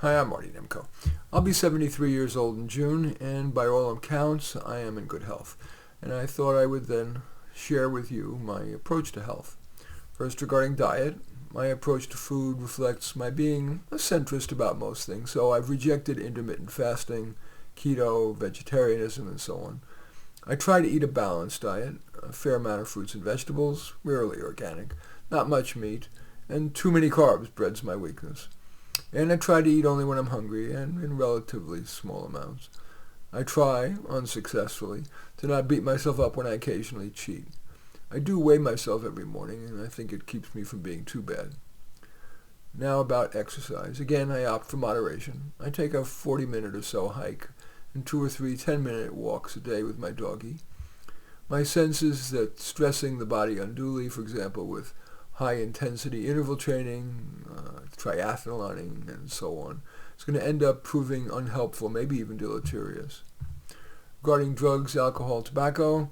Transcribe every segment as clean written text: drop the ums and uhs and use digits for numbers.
Hi, I'm Marty Nemko. I'll be 73 years old in June, and by all accounts, I am in good health. And I thought I would then share with you my approach to health. First, regarding diet, my approach to food reflects my being a centrist about most things, so I've rejected intermittent fasting, keto, vegetarianism, and so on. I try to eat a balanced diet, a fair amount of fruits and vegetables, rarely organic, not much meat, and too many carbs, bread's my weakness. And I try to eat only when I'm hungry and in relatively small amounts. I try, unsuccessfully, to not beat myself up when I occasionally cheat. I do weigh myself every morning, and I think it keeps me from being too bad. Now about exercise. Again, I opt for moderation. I take a 40-minute or so hike and 2 or 3 10-minute walks a day with my doggie. My sense is that stressing the body unduly, for example, with high-intensity interval training, triathloning, and so on, is going to end up proving unhelpful, maybe even deleterious. Regarding drugs, alcohol, tobacco,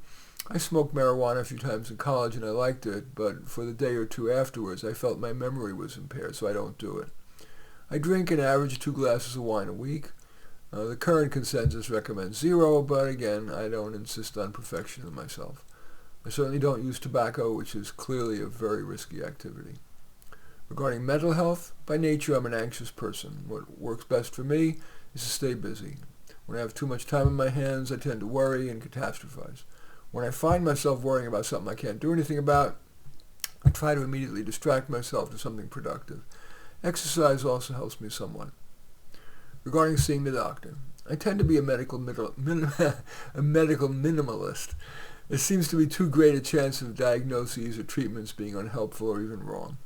I smoked marijuana a few times in college and I liked it, but for the day or two afterwards I felt my memory was impaired, so I don't do it. I drink an average 2 glasses of wine a week. The current consensus recommends 0, but again, I don't insist on perfection in myself. I certainly don't use tobacco, which is clearly a very risky activity. Regarding mental health, by nature I'm an anxious person. What works best for me is to stay busy. When I have too much time in my hands, I tend to worry and catastrophize. When I find myself worrying about something I can't do anything about, I try to immediately distract myself to something productive. Exercise also helps me somewhat. Regarding seeing the doctor, I tend to be a medical minimalist. There seems to be too great a chance of diagnoses or treatments being unhelpful or even wrong.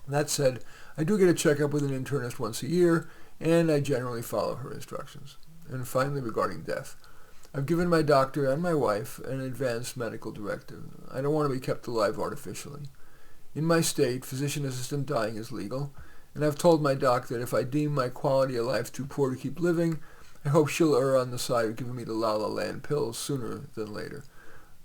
That said, I do get a checkup with an internist once a year, and I generally follow her instructions. And finally, regarding death, I've given my doctor and my wife an advanced medical directive. I don't want to be kept alive artificially. In my state, physician-assisted dying is legal, and I've told my doc that if I deem my quality of life too poor to keep living, I hope she'll err on the side of giving me the La-La Land pills sooner than later.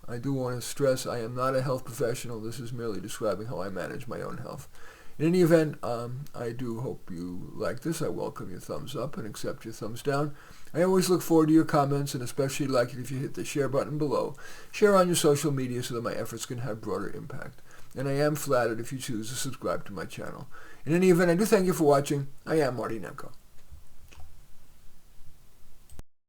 I do want to stress I am not a health professional. This is merely describing how I manage my own health. In any event, I do hope you like this. I welcome your thumbs up and accept your thumbs down. I always look forward to your comments, and especially like it if you hit the share button below. Share on your social media so that my efforts can have broader impact. And I am flattered if you choose to subscribe to my channel. In any event, I do thank you for watching. I am Marty Nemko.